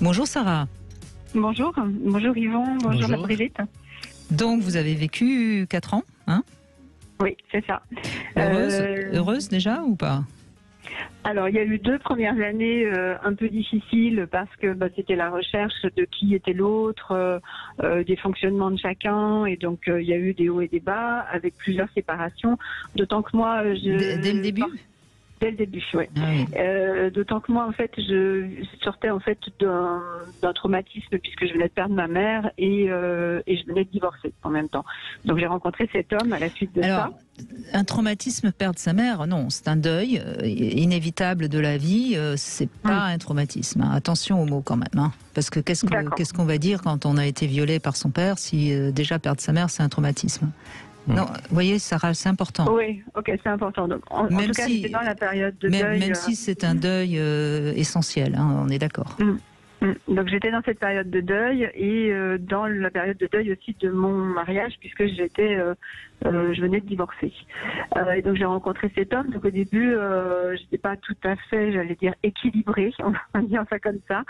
Bonjour Sarah. Bonjour Yvon, bonjour la Brigitte. Donc vous avez vécu 4 ans, hein? Oui, c'est ça. Heureuse déjà ou pas? Alors il y a eu 2 premières années un peu difficiles parce que c'était la recherche de qui était l'autre, des fonctionnements de chacun, et donc il y a eu des hauts et des bas avec plusieurs séparations. D'autant que moi, dès le début. Dès le début, oui. Ah oui. D'autant que moi, en fait, je sortais en fait d'un traumatisme puisque je venais de perdre ma mère et je venais de divorcer en même temps. Donc j'ai rencontré cet homme à la suite de ça. Un traumatisme, perdre sa mère, non, c'est un deuil inévitable de la vie. C'est pas un traumatisme. Hein. Attention aux mots quand même, hein. Parce que qu'est-ce qu'on va dire quand on a été violé par son père si déjà perdre sa mère, c'est un traumatisme. Non, vous voyez, Sarah, c'est important. Oui, ok, c'est important. Donc, en tout cas, j'étais dans la période de deuil. Même si c'est un deuil essentiel, hein, on est d'accord. Donc j'étais dans cette période de deuil et dans la période de deuil aussi de mon mariage puisque je venais de divorcer. Et donc j'ai rencontré cet homme. Donc au début, j'étais pas tout à fait, j'allais dire, équilibrée, on va dire ça comme ça.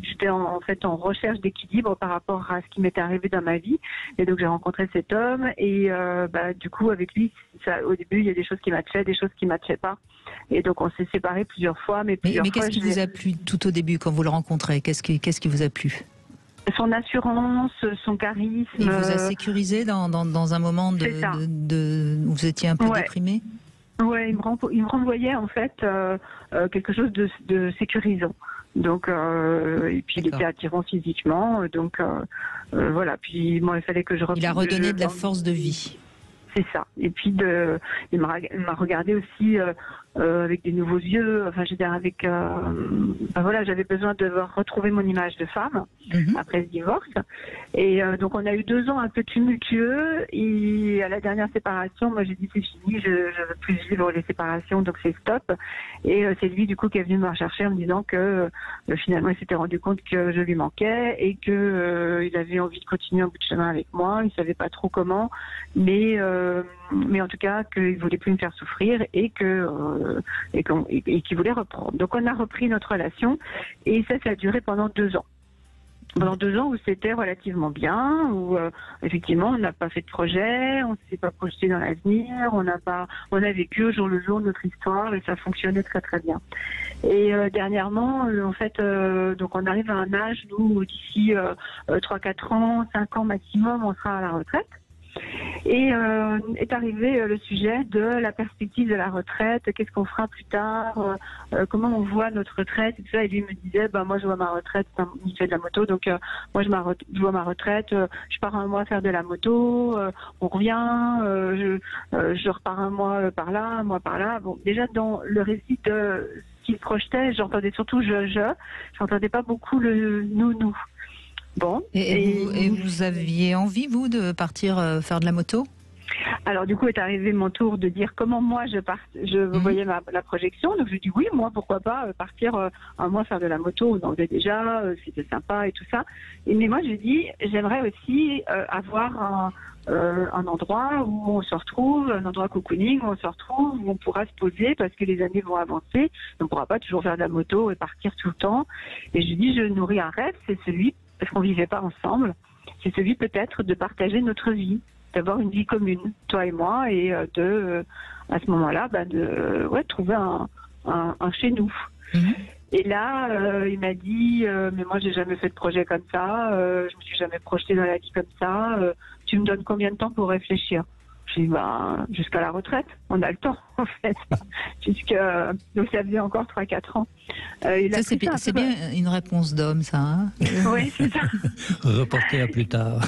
J'étais en fait en recherche d'équilibre par rapport à ce qui m'était arrivé dans ma vie. Et donc j'ai rencontré cet homme et du coup avec lui, au début il y a des choses qui matchaient, des choses qui matchaient pas. Et donc on s'est séparés plusieurs fois, mais qu'est-ce qui vous a plu tout au début quand vous le rencontrez? Qu'est-ce qui vous a plu? Son assurance, son charisme. Il vous a sécurisé dans un moment où vous étiez un peu déprimé? Oui, il me renvoyait en fait quelque chose de sécurisant. Donc et puis il était attirant physiquement, donc voilà. Puis moi il fallait que je Il a redonné de la force de vie. C'est ça. Et puis il m'a regardé aussi avec des nouveaux yeux. Enfin, je veux dire avec. Voilà, j'avais besoin de retrouver mon image de femme après ce divorce. Et donc on a eu 2 ans un peu tumultueux. Et à la dernière séparation, moi j'ai dit c'est fini, je veux plus vivre les séparations, donc c'est stop. Et c'est lui du coup qui est venu me rechercher en me disant que finalement il s'était rendu compte que je lui manquais et que il avait envie de continuer un bout de chemin avec moi. Il savait pas trop comment, mais en tout cas qu'il voulait plus me faire souffrir et qu'il voulait reprendre. Donc on a repris notre relation et ça a duré pendant 2 ans. Pendant 2 ans où c'était relativement bien, où effectivement on n'a pas fait de projet, on ne s'est pas projeté dans l'avenir, on a vécu au jour le jour notre histoire et ça fonctionnait très très bien. Et dernièrement, en fait, donc on arrive à un âge où d'ici 3-4 ans, 5 ans maximum, on sera à la retraite. Et est arrivé le sujet de la perspective de la retraite, qu'est-ce qu'on fera plus tard, comment on voit notre retraite et tout ça. Et lui me disait, moi je vois ma retraite, il fait de la moto, donc moi je vois ma retraite, je pars un mois faire de la moto, on revient, je repars un mois par là, un mois par là. Bon, déjà dans le récit de ce qu'il projetait, j'entendais surtout j'entendais pas beaucoup le nous. Bon. Et vous aviez envie, vous, de partir faire de la moto? Alors du coup est arrivé mon tour de dire comment moi je voyais la projection. Donc je dis oui, moi pourquoi pas partir un mois faire de la moto, on en faisait déjà, c'était sympa et tout ça. Mais moi je dis j'aimerais aussi avoir un endroit où on se retrouve, un endroit cocooning où on se retrouve, où on pourra se poser parce que les années vont avancer. On ne pourra pas toujours faire de la moto et partir tout le temps. Et je dis je nourris un rêve, c'est celui, parce qu'on vivait pas ensemble, c'est celui peut-être de partager notre vie, d'avoir une vie commune, toi et moi, et à ce moment-là, de trouver un chez nous. Et là, il m'a dit, mais moi j'ai jamais fait de projet comme ça, je me suis jamais projetée dans la vie comme ça, tu me donnes combien de temps pour réfléchir? J'ai dit, jusqu'à la retraite, on a le temps, en fait. Donc ça faisait encore 3-4 ans. C'est bien une réponse d'homme, ça. Hein? Oui, c'est ça. Reporter à plus tard.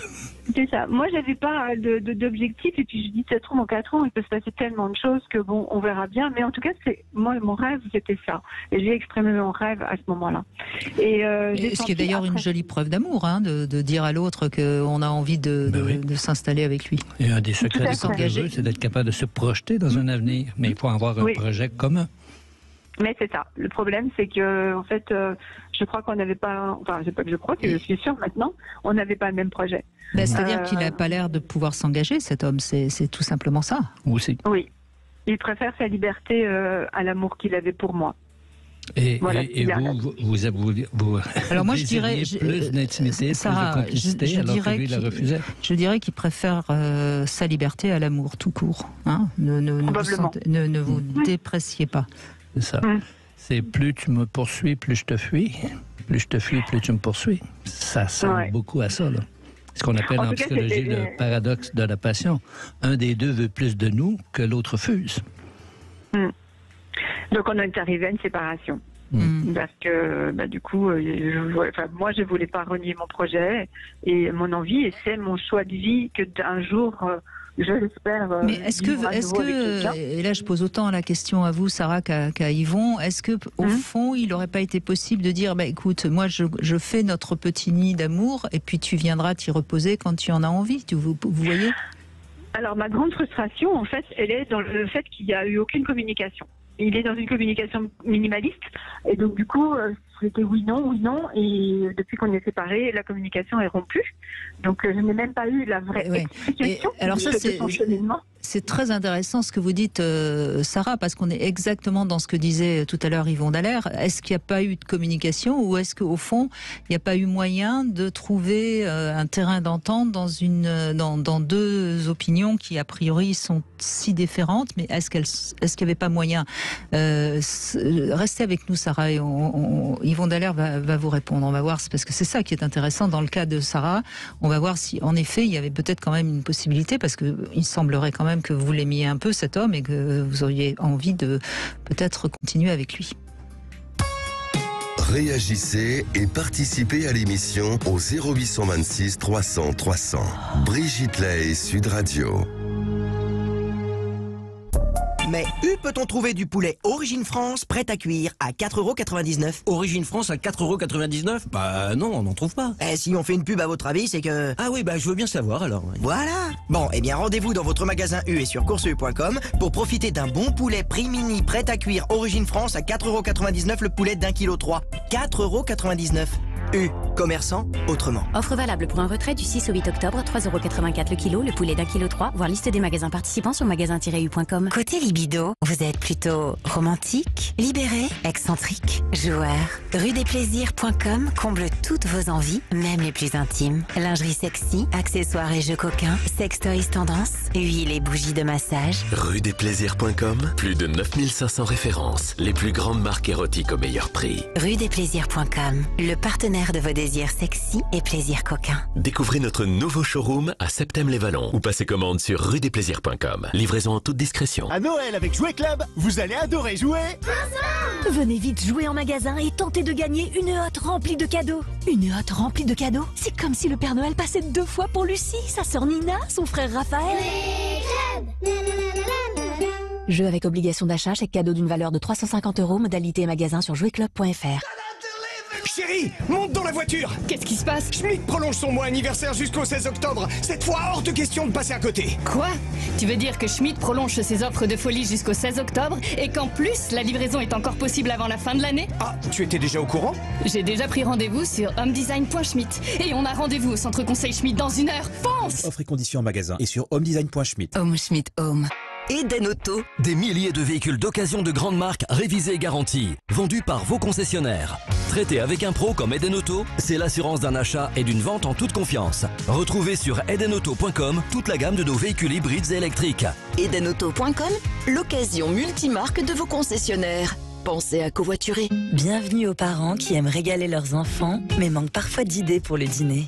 C'est ça. Moi, j'avais pas d'objectif et puis je dis, ça se trouve, en 4 ans, il peut se passer tellement de choses que bon, on verra bien. Mais en tout cas, moi, mon rêve, c'était ça. Et j'ai exprimé mon rêve à ce moment-là. Et ce qui est d'ailleurs une jolie preuve d'amour, hein, de dire à l'autre qu'on a envie de s'installer avec lui. Et un des secrets des couples heureux, c'est d'être capable de se projeter dans un avenir. Mais il faut avoir un projet commun. Mais c'est ça. Le problème, c'est que, en fait, je crois qu'on n'avait pas, enfin, c'est pas que je crois, que je suis sûre maintenant, on n'avait pas le même projet. C'est-à-dire qu'il n'a pas l'air de pouvoir s'engager, cet homme, c'est tout simplement ça. Aussi. Oui. Il préfère sa liberté à l'amour qu'il avait pour moi. Et, voilà, et vous alors moi je dirais plus d'intimité, plus de complicité, alors que lui, il la refusait. Je dirais qu'il préfère sa liberté à l'amour tout court. Hein. Ne vous dépréciez pas. C'est ça. C'est plus tu me poursuis, plus je te fuis. Plus je te fuis, plus tu me poursuis. Ça ressemble beaucoup à ça, là. Ce qu'on appelle en psychologie le paradoxe de la passion. Un des deux veut plus de nous que l'autre refuse. Donc on est arrivé à une séparation. Parce que du coup, moi je voulais pas renier mon projet et mon envie, et c'est mon choix de vie que d'un jour, je l'espère. Mais est-ce que et là je pose autant la question à vous, Sarah, qu'à Yvon, est-ce que au fond il n'aurait pas été possible de dire, écoute, moi je fais notre petit nid d'amour et puis tu viendras t'y reposer quand tu en as envie, vous voyez? Alors ma grande frustration, en fait, elle est dans le fait qu'il n'y a eu aucune communication. Il est dans une communication minimaliste, et donc du coup, c'était oui, non, et depuis qu'on est séparés, la communication est rompue. Donc je n'ai même pas eu la vraie explication. Alors ça, c'est très intéressant ce que vous dites, Sarah, parce qu'on est exactement dans ce que disait tout à l'heure Yvon Dallaire. Est-ce qu'il n'y a pas eu de communication, ou est-ce qu'au fond, il n'y a pas eu moyen de trouver un terrain d'entente dans deux opinions qui, a priori, sont si différentes, mais est-ce qu'il n'y avait pas moyen restez avec nous, Sarah, et Yvon Dallaire va vous répondre. On va voir, parce que c'est ça qui est intéressant dans le cas de Sarah. On va voir si, en effet, il y avait peut-être quand même une possibilité, parce qu'il semblerait quand même que vous l'aimiez un peu, cet homme, et que vous auriez envie de peut-être continuer avec lui. Réagissez et participez à l'émission au 0826 300 300. Brigitte Lay, Sud Radio. Mais où peut-on trouver du poulet Origine France prêt à cuire à 4,99 €? Origine France à 4,99 €? Bah non, on n'en trouve pas. Si on fait une pub à votre avis, c'est que... Ah oui, je veux bien savoir alors. Oui. Voilà. Bon, bien rendez-vous dans votre magasin U et sur courseu.com pour profiter d'un bon poulet prix mini prêt à cuire Origine France à 4,99 € le poulet d'1,3 kg. 4,99 €. U, commerçant autrement. Offre valable pour un retrait du 6 au 8 octobre, 3,84 € le kilo, le poulet d'1,3 kg, voir liste des magasins participants sur magasin-u.com. Côté libido, vous êtes plutôt romantique, libéré, excentrique, joueur. Rudesplaisirs.com comble toutes vos envies, même les plus intimes. Lingerie sexy, accessoires et jeux coquins, sextoys tendance, huile et bougies de massage. Rudesplaisirs.com, plus de 9500 références, les plus grandes marques érotiques au meilleur prix. Rudesplaisirs.com, le partenaire de vos désirs sexy et plaisirs coquins. Découvrez notre nouveau showroom à Septem-les-Vallons ou passez commande sur rudesplaisirs.com. Livraison en toute discrétion. À Noël avec Jouet Club, vous allez adorer jouer. Venez vite jouer en magasin et tentez de gagner une hotte remplie de cadeaux. Une hotte remplie de cadeaux? C'est comme si le Père Noël passait 2 fois pour Lucie, sa sœur Nina, son frère Raphaël. Jeu avec obligation d'achat, chèque cadeau d'une valeur de 350 €, modalité magasin sur jouetclub.fr. Chérie, monte dans la voiture. Qu'est-ce qui se passe? Schmitt prolonge son mois anniversaire jusqu'au 16 octobre. Cette fois, hors de question de passer à côté. Quoi? Tu veux dire que Schmitt prolonge ses offres de folie jusqu'au 16 octobre et qu'en plus, la livraison est encore possible avant la fin de l'année? Ah, tu étais déjà au courant? J'ai déjà pris rendez-vous sur homedesign.schmitt et on a rendez-vous au centre conseil Schmitt dans 1 heure. Pense! Offre et conditions en magasin et sur homedesign.schmitt. Home Schmitt Home. Eden Auto, des milliers de véhicules d'occasion de grande marque révisés et garantis, vendus par vos concessionnaires. Traité avec un pro comme Eden Auto, c'est l'assurance d'un achat et d'une vente en toute confiance. Retrouvez sur edenauto.com toute la gamme de nos véhicules hybrides et électriques. Edenauto.com, l'occasion multimarque de vos concessionnaires. Pensez à covoiturer. Bienvenue aux parents qui aiment régaler leurs enfants, mais manquent parfois d'idées pour le dîner.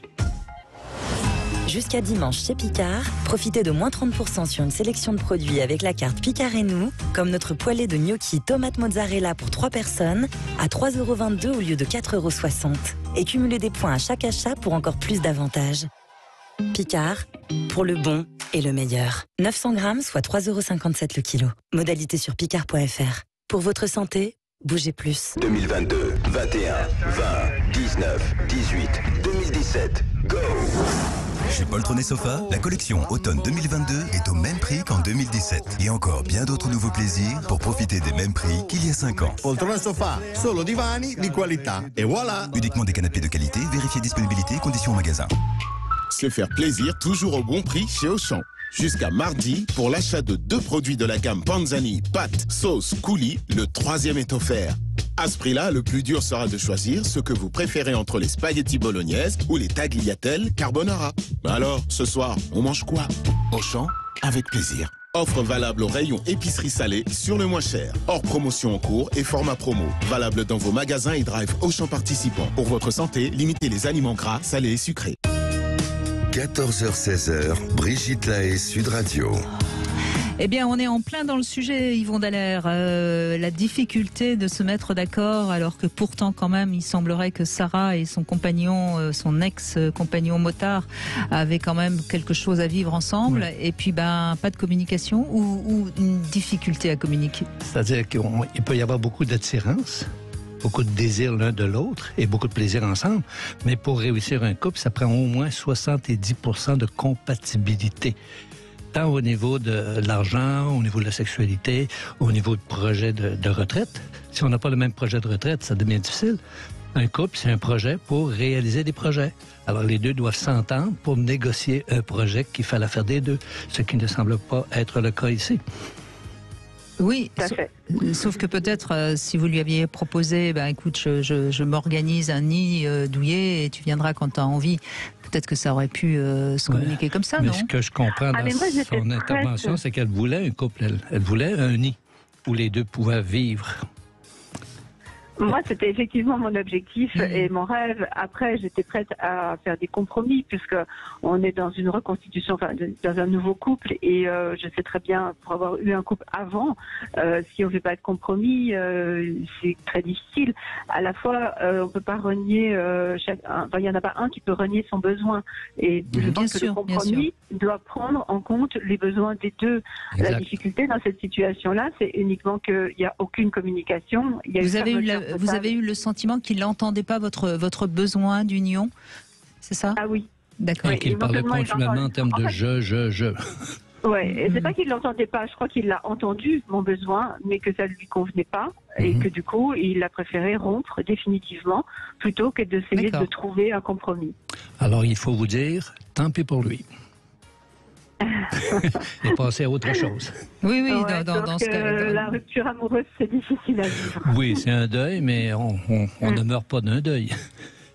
Jusqu'à dimanche chez Picard, profitez de moins 30% sur une sélection de produits avec la carte Picard et nous, comme notre poêlée de gnocchi tomate mozzarella pour 3 personnes à 3,22 € au lieu de 4,60 €. Et cumulez des points à chaque achat pour encore plus d'avantages. Picard, pour le bon et le meilleur. 900 grammes, soit 3,57 € le kilo. Modalité sur picard.fr. Pour votre santé, bougez plus. 2022, 21, 20, 19, 18, 2017, go! Chez Poltron et Sofa, la collection automne 2022 est au même prix qu'en 2017. Et encore bien d'autres nouveaux plaisirs pour profiter des mêmes prix qu'il y a 5 ans. Poltron et Sofa, solo divani di qualità. Et voilà! Uniquement des canapés de qualité, vérifiez disponibilité et conditions en magasin. Se faire plaisir toujours au bon prix chez Auchan. Jusqu'à mardi, pour l'achat de 2 produits de la gamme Panzani, pâtes, sauce, coulis, le 3e est offert. À ce prix-là, le plus dur sera de choisir ce que vous préférez entre les spaghettis bolognaises ou les tagliatelles carbonara. Alors, ce soir, on mange quoi? Auchan, avec plaisir. Offre valable au rayon épicerie salée sur le moins cher. Hors promotion en cours et format promo. Valable dans vos magasins et drive Auchan participants. Pour votre santé, limitez les aliments gras, salés et sucrés. 14h-16h, Brigitte Lahaie, Sud Radio. Eh bien, on est en plein dans le sujet, Yvon Dallaire. La difficulté de se mettre d'accord, alors que pourtant, quand même, il semblerait que Sarah et son compagnon, son ex-compagnon motard, avaient quand même quelque chose à vivre ensemble. Ouais. Et puis, pas de communication ou une difficulté à communiquer. C'est-à-dire qu'il peut y avoir beaucoup d'attirance, beaucoup de désir l'un de l'autre et beaucoup de plaisir ensemble. Mais pour réussir un couple, ça prend au moins 70% de compatibilité. Tant au niveau de l'argent, au niveau de la sexualité, au niveau de projet de retraite. Si on n'a pas le même projet de retraite, ça devient difficile. Un couple, c'est un projet pour réaliser des projets. Alors, les deux doivent s'entendre pour négocier un projet qui fait l'affaire des deux, ce qui ne semble pas être le cas ici. Oui, sauf que peut-être, si vous lui aviez proposé, écoute, je m'organise un nid douillet et tu viendras quand tu as envie, peut-être que ça aurait pu se communiquer comme ça, mais non? Ce que je comprends dans son intervention, c'est qu'elle voulait un couple, elle voulait un nid où les deux pouvaient vivre. Moi, c'était effectivement mon objectif et mon rêve. Après, j'étais prête à faire des compromis puisque on est dans une reconstitution, dans un nouveau couple et je sais très bien, pour avoir eu un couple avant, si on ne fait pas de compromis, c'est très difficile. À la fois, on peut pas renier il y en a pas un qui peut renier son besoin et je pense que le compromis doit prendre en compte les besoins des deux. Exact. La difficulté dans cette situation-là, c'est uniquement qu'il n'y a aucune communication. Vous avez eu le sentiment qu'il n'entendait pas votre besoin d'union, c'est ça? Ah oui. D'accord. Et qu'il parlait continuellement en termes de je. Ouais, et c'est pas qu'il l'entendait pas, je crois qu'il l'a entendu, mon besoin, mais que ça ne lui convenait pas, et que du coup, il a préféré rompre définitivement, plutôt que d'essayer de trouver un compromis. Alors, il faut vous dire, tant pis pour lui. Et passer à autre chose. Oui, dans ce cas. La rupture amoureuse, c'est difficile à vivre. Oui, c'est un deuil, mais on ne meurt pas d'un deuil.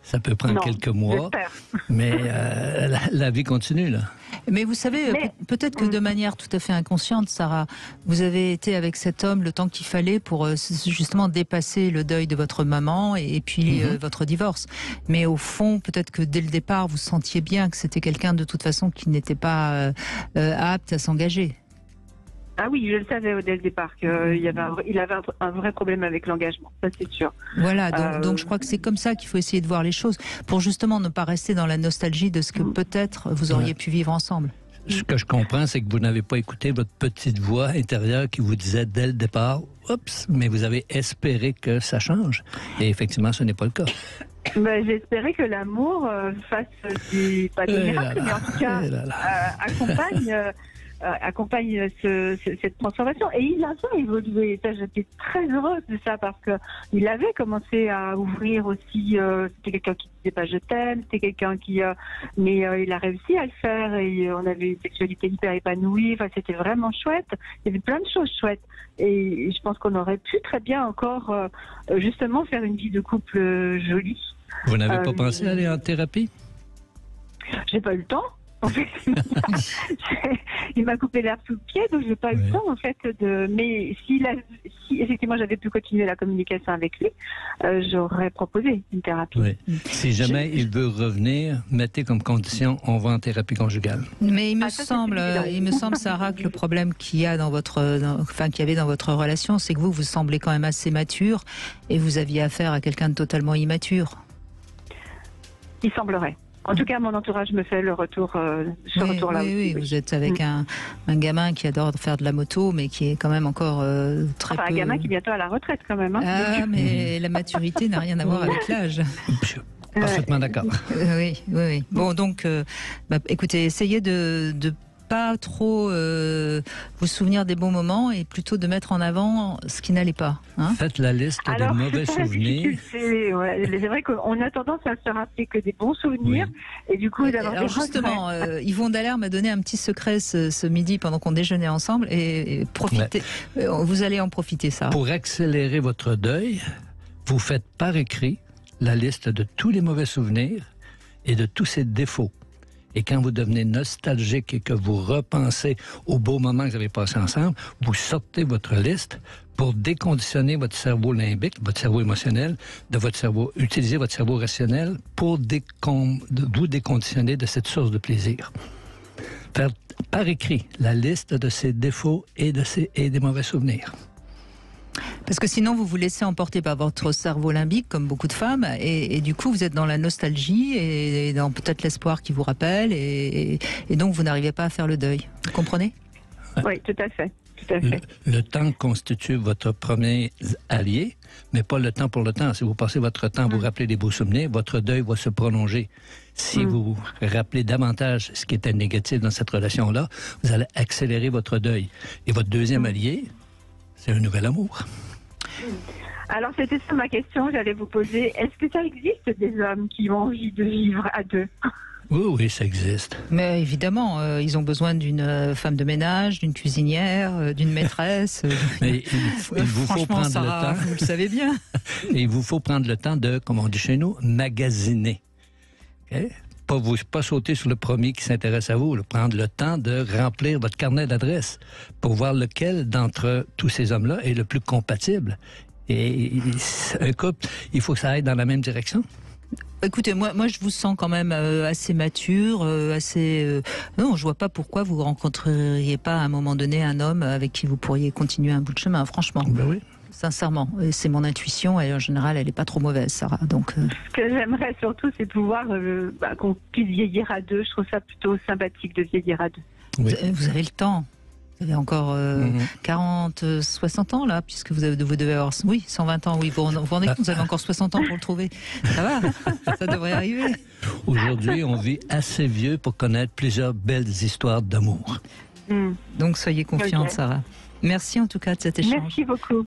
Ça peut prendre quelques mois, mais la vie continue, là. Mais vous savez, peut-être que de manière tout à fait inconsciente, Sarah, vous avez été avec cet homme le temps qu'il fallait pour justement dépasser le deuil de votre maman et puis votre divorce. Mais au fond, peut-être que dès le départ, vous sentiez bien que c'était quelqu'un de toute façon qui n'était pas apte à s'engager. Ah oui, je le savais dès le départ qu'il avait un vrai problème avec l'engagement, ça c'est sûr. Voilà, donc je crois que c'est comme ça qu'il faut essayer de voir les choses, pour justement ne pas rester dans la nostalgie de ce que peut-être vous auriez pu vivre ensemble. Ce que je comprends, c'est que vous n'avez pas écouté votre petite voix intérieure qui vous disait dès le départ, oups, mais vous avez espéré que ça change. Et effectivement, ce n'est pas le cas. J'espérais que l'amour fasse pas des miracles, mais en tout cas accompagne cette transformation. Et il a ça évolué. Ça, j'étais très heureuse de ça parce que il avait commencé à ouvrir aussi. C'était quelqu'un qui disait pas je t'aime. C'était quelqu'un qui, mais il a réussi à le faire et on avait une sexualité hyper épanouie. Enfin, c'était vraiment chouette. Il y avait plein de choses chouettes. Et je pense qu'on aurait pu très bien encore justement faire une vie de couple jolie. Vous n'avez pas pensé à aller en thérapie? J'ai pas eu le temps. En fait, il m'a coupé l'herbe sous le pied, donc j'ai pas eu le temps en fait Mais si effectivement j'avais pu continuer la communication avec lui, j'aurais proposé une thérapie. Oui. Si jamais il veut revenir, mettez comme condition on va en thérapie conjugale. Mais il me semble, Sarah, que le problème qu'il y a qu'il y avait dans votre relation, c'est que vous semblez quand même assez mature et vous aviez affaire à quelqu'un de totalement immature. Il semblerait. En tout cas, mon entourage me fait le retour, retour-là. Oui, vous êtes avec un gamin qui adore faire de la moto, mais qui est quand même encore très peu... un gamin qui est bientôt à la retraite, quand même. Hein. Ah, mais la maturité n'a rien à voir avec l'âge. Parfaitement d'accord. Oui. Bon, donc, écoutez, essayez de pas trop vous souvenir des bons moments et plutôt de mettre en avant ce qui n'allait pas. Hein. Faites la liste des mauvais souvenirs. C'est vrai qu'on a tendance à se rappeler que des bons souvenirs et du coup d'avoir des justement, Yvon Dallaire m'a donné un petit secret ce midi pendant qu'on déjeunait ensemble et profitez. Vous allez en profiter, ça. Pour accélérer votre deuil, vous faites par écrit la liste de tous les mauvais souvenirs et de tous ses défauts. Et quand vous devenez nostalgique et que vous repensez aux beaux moments que vous avez passés ensemble, vous sortez votre liste pour déconditionner votre cerveau limbique, votre cerveau émotionnel, utiliser votre cerveau rationnel pour vous déconditionner de cette source de plaisir. Faire par écrit la liste de ses défauts et des mauvais souvenirs. Parce que sinon, vous vous laissez emporter par votre cerveau limbique, comme beaucoup de femmes, et du coup, vous êtes dans la nostalgie et dans peut-être l'espoir qui vous rappelle, et donc vous n'arrivez pas à faire le deuil. Vous comprenez? Oui, tout à fait. Le temps constitue votre premier allié, mais pas le temps pour le temps. Si vous passez votre temps à vous rappeler des beaux souvenirs, votre deuil va se prolonger. Si vous rappelez davantage ce qui était négatif dans cette relation-là, vous allez accélérer votre deuil. Et votre deuxième allié, c'est un nouvel amour. Alors, c'était ça ma question, j'allais vous poser. Est-ce que ça existe des hommes qui ont envie de vivre à deux? Oui, ça existe. Mais évidemment, ils ont besoin d'une femme de ménage, d'une cuisinière, d'une maîtresse. Mais il vous faut prendre Sarah, le temps. vous le savez bien. Et il vous faut prendre le temps de, comme on dit chez nous, magasiner. Okay? Pas sauter sur le premier qui s'intéresse à vous, prendre le temps de remplir votre carnet d'adresses pour voir lequel d'entre tous ces hommes-là est le plus compatible. Et un couple, il faut que ça aille dans la même direction. Écoutez, moi je vous sens quand même assez mature, non, je vois pas pourquoi vous rencontreriez pas à un moment donné un homme avec qui vous pourriez continuer un bout de chemin, franchement. Ben oui. Sincèrement, et c'est mon intuition, et en général, elle est pas trop mauvaise, Sarah. Donc, Ce que j'aimerais surtout, c'est pouvoir qu'on puisse vieillir à deux. Je trouve ça plutôt sympathique de vieillir à deux. Oui. Vous avez le temps. Vous avez encore 40, 60 ans, là, puisque vous devez avoir... Oui, 120 ans, oui. Vous rendez compte, vous avez encore 60 ans pour le trouver. Ça va, ça devrait arriver. Aujourd'hui, on vit assez vieux pour connaître plusieurs belles histoires d'amour. Donc, soyez confiante, Sarah. Merci en tout cas de cet échange. Merci beaucoup.